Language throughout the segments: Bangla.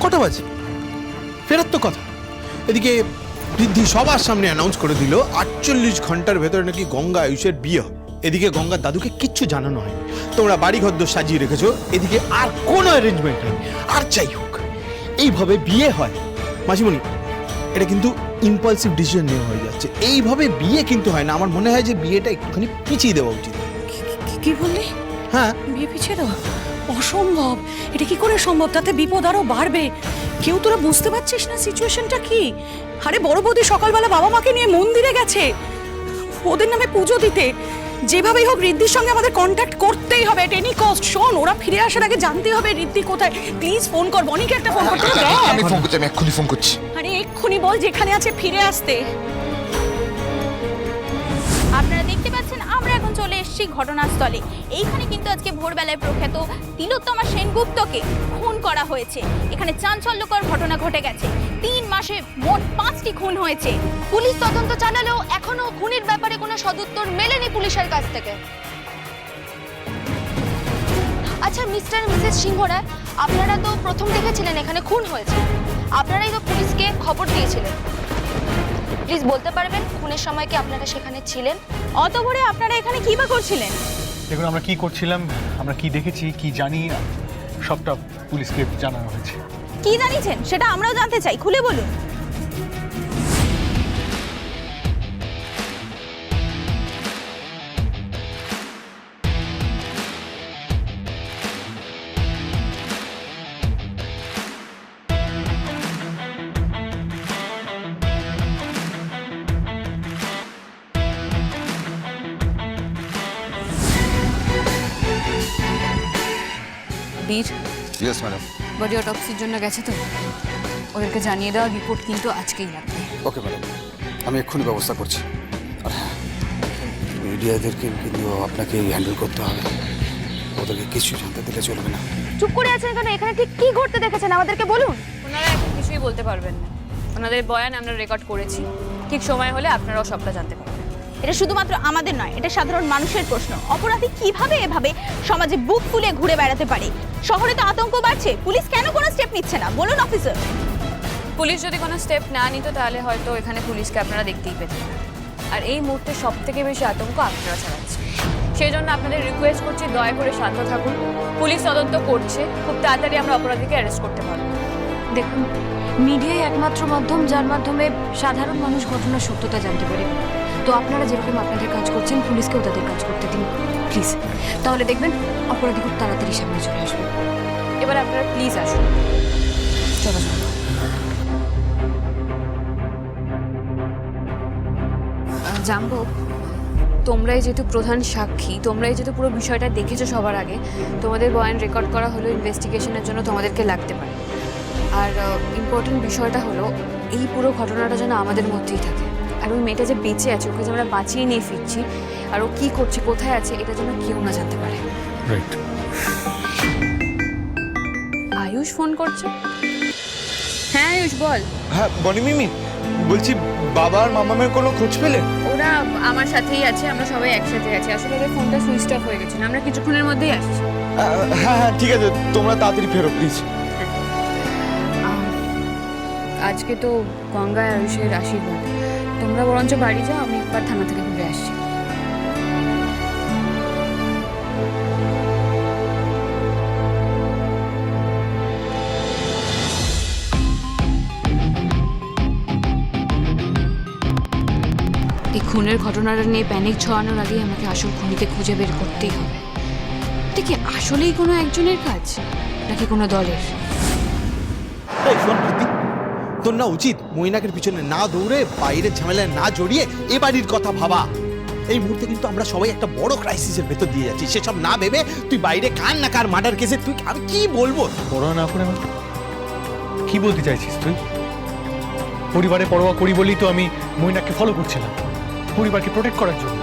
কটা বাজে? ফেরার তো কথা। এদিকে ঋদ্ধি সবার সামনে অ্যানাউন্স করে দিল 48 ঘন্টার ভেতরে নাকি গঙ্গা আয়ুষের বিয়ে হবে। এদিকে গঙ্গার দাদুকে কিচ্ছু জানানো হয়নি। তোমরা বাড়ি ঘর সাজিয়ে রেখেছো, এদিকে আর কোনো অ্যারেঞ্জমেন্ট নেই। আর যাই হোক, এইভাবে বিয়ে হয় মাসিমণি, এটা কিন্তু ইম্পালসিভ ডিসিশন নেওয়া হয়ে যাচ্ছে। এইভাবে বিয়ে কিন্তু হয় না। আমার মনে হয় যে বিয়েটা একটুখানি পিছিয়ে দেওয়া উচিত। কি বললি? হ্যাঁ, বিয়ে পিছিয়ে দেওয়া অসম্ভব। এটা কি করে সম্ভব? তাতে বিপদ আরো বাড়বে। কেউ তোরা বুঝতে পারছিস না সিচুয়েশনটা কি? আরে বড় বৌদি সকালবেলা বাবা মাকে নিয়ে মন্দিরে গেছে ওদের নামে পুজো দিতে। যেভাবেই হোক ঋদ্ধির সঙ্গে আমাদের কন্ট্যাক্ট করতেই হবে এট এনি কস্ট। শোন, ওরা ফিরে আসার আগে জানতে হবে ঋদ্ধি কোথায়। প্লিজ ফোন কর, বনিকে একটা ফোন করতে হবে। আমি ফোন করছি, আমি এক্ষুনি ফোন করছি। আরে এক্ষুনি বল যেখানে আছে ফিরে আসতে। আপনারা দেখতে পাচ্ছেন আমরা এখন চলে এসেছি ঘটনাস্থলে। এইখানে কিন্তু আজকে ভোরবেলায় প্রখ্যাত তিলোত্তমা সেনগুপ্তকে খুন করা হয়েছে। এখানে চাঞ্চল্যকর ঘটনা ঘটে গেছে। 3 মাসে মোট 5টি খুন হয়েছে। পুলিশ তদন্ত চালালেও এখনো খুনের ব্যাপারে কোনো সদুত্তর মেলেনি পুলিশের কাছ থেকে। আচ্ছা মিস্টার মিসেস সিংহরায়, আপনারা তো প্রথম দেখেছিলেন এখানে খুন হয়েছে, আপনারাই তো পুলিশকে খবর দিয়েছিলেন। প্লিজ বলতে পারবেন খুনের সময় কি আপনারা সেখানে ছিলেন? অত ভোরে আপনারা এখানে কি বা করছিলেন? দেখুন, আমরা কি করছিলাম, আমরা কি দেখেছি, কি জানি, সবটা পুলিশকে জানানো হয়েছে। কি জানিয়েছেন সেটা আমরাও জানতে চাই, খুলে বলুন। বীর, ইয়েস ম্যাডাম। বডি অটপসির জন্য গেছে তো, ওদেরকে জানিয়ে দেওয়া রিপোর্ট কিন্তু আজকেই লাগবে। ওকে ম্যাডাম, আমি এক্ষুনি ব্যবস্থা করছি। আর মিডিয়াদেরকে কিন্তু আপনাকে হ্যান্ডেল করতে হবে, ওদেরকে কিছু জানতে দিলে চলবে না। চুপ করে আছেন কেন? এখানে ঠিক কি ঘটতে দেখেছেন আমাদেরকে বলুন। ওনারা এখন কিছুই বলতে পারবেন না। ওনাদের বয়ান আমরা রেকর্ড করেছি। ঠিক সময় হলে আপনারাও সবটা জানতে পারবেন। এটা শুধুমাত্র আমাদের নয়, এটা সাধারণ মানুষের প্রশ্ন। অপরাধী কিভাবে এভাবে সমাজে বুক ফুলে ঘুরে বেড়াতে পারে? শহরে তো আতঙ্ক বাড়ছে, পুলিশ কেন কোনো স্টেপ নিচ্ছে না বলুন অফিসার। পুলিশ যদি কোনো স্টেপ না নিত তাহলে হয়তো এখানে পুলিশকে আপনারা দেখতেই পেতেন। আর এই মুহূর্তে সব থেকে বেশি আতঙ্ক আপনারা ছড়াচ্ছেন। সেই জন্য আপনাদের রিকোয়েস্ট করছি, দয়া করে শান্ত থাকুন। পুলিশ তদন্ত করছে, খুব তাড়াতাড়ি আমরা অপরাধীকে অ্যারেস্ট করতে পারবো। দেখুন, মিডিয়াই একমাত্র মাধ্যম যার মাধ্যমে সাধারণ মানুষ ঘটনার সত্যতা জানতে পারে। তো আপনারা যেরকম আপনাদের কাজ করছেন, পুলিশকেও তাদের কাজ করতে দিন প্লিজ। তাহলে দেখবেন অপরাধী খুব তাড়াতাড়ি সামনে চলে আসবে। এবার আপনারা প্লিজ আসুন। চলো চলো। জানবো, তোমরাই যেহেতু প্রধান সাক্ষী, তোমরাই যেহেতু পুরো বিষয়টা দেখেছো সবার আগে, তোমাদের বয়ান রেকর্ড করা হলো ইনভেস্টিগেশনের জন্য তোমাদেরকে লাগতে পারে। আর ইম্পর্টেন্ট বিষয়টা হলো এই পুরো ঘটনাটা যেন আমাদের মধ্যেই থাকে। আর ওই মেয়েটা যে বেঁচে আছে, ওকে যে আমরা বাঁচিয়ে নিয়ে ফিরছি, আর ও কী করছে, কোথায় আছে, এটা যেন কেউ না জানতে পারে। রাইট। আয়ুষ ফোন করছে। হ্যাঁ আয়ুষ বল। হ্যাঁ বনি মিমি, বলছি বাবা আর মামামের কোনো খোঁজ পেলে? ওরা আমার সাথেই আছে, আমরা সবাই একসাথে আছি। আসলে ওদের ফোনটা সুইচ অফ হয়ে গেছিল, আমরা কিছুক্ষণের মধ্যেই আসছি। হ্যাঁ হ্যাঁ ঠিক আছে, তোমরা তাড়াতাড়ি ফেরো প্লিজ। আজকে তো গঙ্গায় আয়ুষের আশীর্বাদ, তোমরা বরঞ্চ বাড়ি যাও, আমি একবার থানা থেকে ঘুরে আসছি। এই খুনের ঘটনাটা নিয়ে প্যানিক ছড়ানোর আগেই আমাকে আসল খুনিকে খুঁজে বের করতেই হবে। এটা কি আসলেই কোনো একজনের কাজ নাকি কোনো দলের? এই শোন ঋদ্ধি, তোর না উচিত মৈনাকের পিছনে না দৌড়ে, বাইরের ঝামেলায় না জড়িয়ে এ বাড়ির কথা ভাবা। এই মুহূর্তে কিন্তু আমরা সবাই একটা বড় ক্রাইসিসের ভেতর দিয়ে যাচ্ছি। সেসব না ভেবে তুই বাইরে কার না কার মার্ডার কেসে তুই, আমি কি বলবো? পরোয়া না করে কি বলতে চাইছিস তুই? পরিবারে পরোয়া করি বলেই তো আমি মইনাকে ফলো করছিলাম, পরিবারকে প্রোটেক্ট করার জন্য।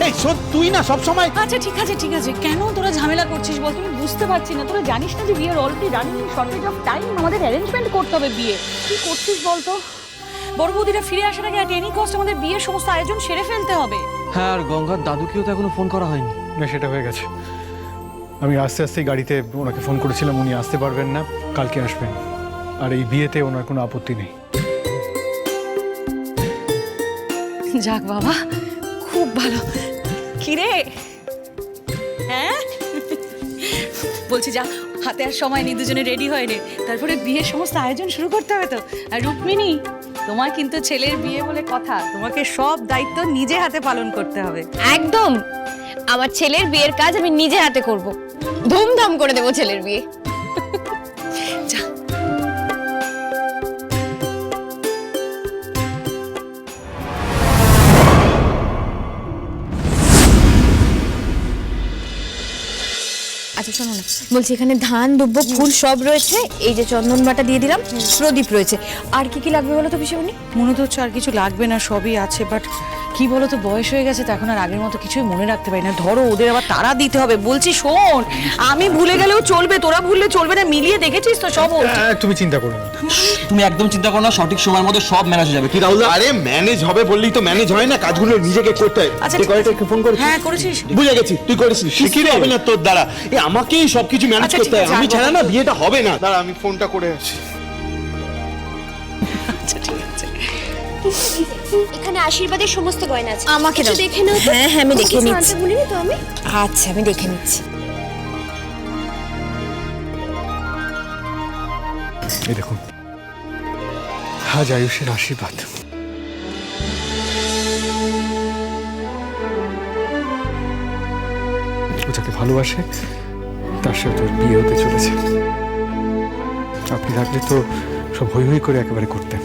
এই শোন, তুই না সবসময়। আচ্ছা ঠিক আছে ঠিক আছে, কেন তোরা ঝামেলা করছিস বল? তুমি বুঝতে পারছি না, তোরা জানিস না যে বিয়ে already running, shortage of time, আমাদের অ্যারেঞ্জমেন্ট করতে হবে বিয়ে। কি করছিস বলতো? বড় বৌদিরা ফিরে আসার আগে অ্যাট এনি কস্ট আমাদের বিয়ের সমস্ত আয়োজন সেরে ফেলতে হবে। হ্যাঁ, আর গঙ্গার দাদুকেও তো এখনো ফোন করা হয়নি। না, সেটা হয়ে গেছে। আমি আস্তে আস্তে গাড়িতে ওনাকে ফোন করেছিলাম, উনি আসতে পারবেন না, কালকে আসবেন। আর এই বিয়েতে ওনার কোনো আপত্তি নেই। যাক বাবা, খুব ভালো। কিরে, হ্যাঁ বলছি যা, হাতে আর সময় নেই, দুজনে রেডি হয়ে নে, তারপরে বিয়ের সমস্ত আয়োজন শুরু করতে হবে তো। আর রুক্মিণী, তোমার কিন্তু ছেলের বিয়ে বলে কথা, তোমাকে সব দায়িত্ব নিজে হাতে পালন করতে হবে। একদম, আমার ছেলের বিয়ের কাজ আমি নিজে হাতে করব, ধুমধাম করে দেবো ছেলের বিয়ে। যা। আচ্ছা শোনো না, বলছি এখানে ধান দুব্ব ফুল সব রয়েছে, এই যে চন্দন বাটা দিয়ে দিলাম, প্রদীপ রয়েছে, আর কি কি লাগবে বলো তো পিসিমণি? মনে তো হচ্ছে আর কিছু লাগবে না, সবই আছে, বাট কি বলো তো, বয়স হয়ে গেছে তো এখন আর আগের মতো কিছুই মনে রাখতে পারি না। ধরো ওদের আবার তাড়া দিতে হবে। বলছি শোন, আমি ভুলে গেলেও চলবে, তোরা ভুললে চলবে না, মিলিয়ে দেখেছিস তো সব? তুমি চিন্তা করো না। তুমি একদম চিন্তা করো না, সঠিক সময়ের মধ্যে সব ম্যানেজ হয়ে যাবে। কি রাহুল? আরে ম্যানেজ হবে বললেই তো ম্যানেজ হয় না, কাজগুলো নিজেকে করতে হয়। আচ্ছা, তুই কয়েকটা ফোন করেছিস? হ্যাঁ করেছিস। বুঝে গেছি, তুই করেছিস। শিখিয়ে হবে না তোর দ্বারা, আমাকেই সবকিছু ম্যানেজ আচ্ছা, করতে ঠিক হয়। আছে, আমি আর ছাড়া না বলো। বিয়েটা হবে না। দাঁড়া, আমি ফোনটা করে আসি। আচ্ছা ঠিক আছে। এখানে আশীর্বাদের সমস্ত গয়না আছে, আমাকে দাও। দেখে নাও। হ্যাঁ হ্যাঁ, আমি দেখে নিচ্ছি। বলিনি তো আমি। আচ্ছা, আমি দেখে নিচ্ছি। এই দেখুন, আজ আয়ুষের আশীর্বাদ। ও যাকে ভালোবাসে তার সাথে ওর বিয়ে হতে চলেছে। আপনি থাকলে তো সব হই হই করে একেবারে করতেন,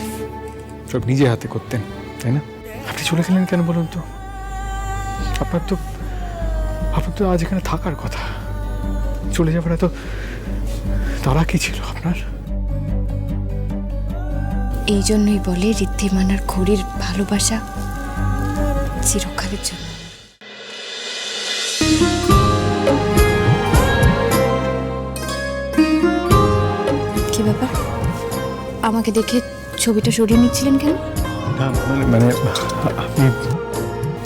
সব নিজে হাতে করতেন, তাই না? আপনি চলে গেলেন কেন বলুন তো? আপনার তো আজ এখানে থাকার কথা। চলে যাবার এত তারা কি ছিল আপনার? এই জন্যই বলে ঋদ্ধিমান আর খড়ির ভালোবাসা চিরকালের জন্য। কি ব্যাপার, আমাকে দেখে ছবিটা সরিয়ে নিচ্ছিলেন কেন? না মানে আপনি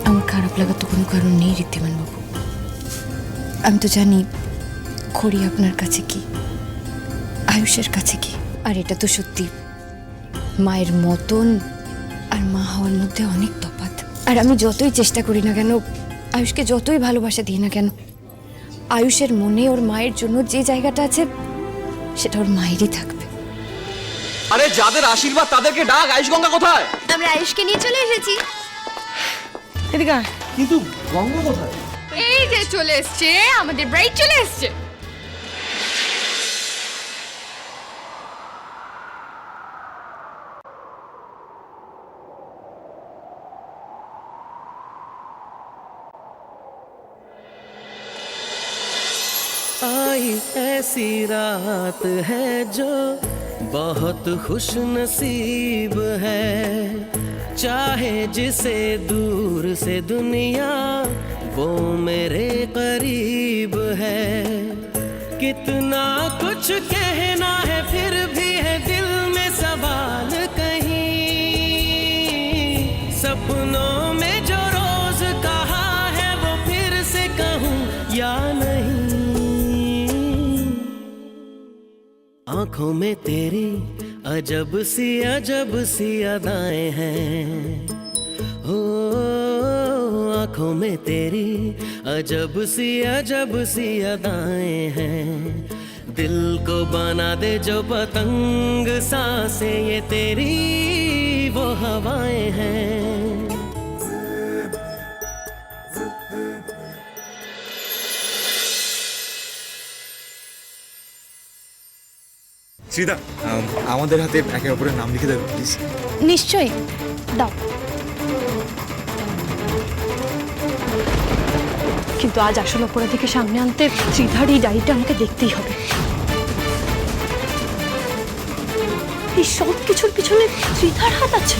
আমার খারাপ লাগার তো কোনো কারণ নেই ঋদ্ধিমান বাবু। আমি তো জানি খড়ি আপনার কাছে কি, আয়ুষের কাছে কি। আর এটা তো সত্যি, মায়ের মতন আর মা হওয়ার মধ্যে অনেক তফাৎ। আর আমি যতই চেষ্টা করি না কেন, আয়ুষকে যতই ভালোবাসা দিই না কেন, আয়ুষের মনে ওর মায়ের জন্য যে জায়গাটা আছে সেটা ওর মায়েরই থাকবে। আরে যাদের আশীর্বাদ তাদেরকে ডাক। আয়ুষ গঙ্গা কোথায়? আমরা আয়ুষকে নিয়ে চলে এসেছি। এদিকে আয়। কিন্তু গঙ্গা কোথায়? এই যে চলে এসছে আমাদের ব্রাইড, চলে এসছে। आई ऐसी रात है जो बहुत खुश नसीब है, चाहे जिसे दूर से दुनिया वो मेरे करीब है। कितना कुछ कहना है फिर भी है दिल में सवाल कहीं, सपनों में जो रोज कहा है वो फिर से कहूँ या नहीं। आंखों में तेरी अजब सी अदाएं हैं, हो आंखों में तेरी अजब सी अदाएं हैं। दिल को बना दे जो पतंग सांसें ये तेरी वो हवाएं हैं। শ্রীদা, আমাদের হাতে একে অপরের নাম লিখে দেবে প্লিজ। নিশ্চয়ই, দাও। কিন্তু আজ আসল অপরাধীকে সামনে আনতে শ্রীধার এই ডায়েরিটা আমাকে দেখতেই হবে। এই সব কিছুর পিছনে শ্রীধার হাত আছে।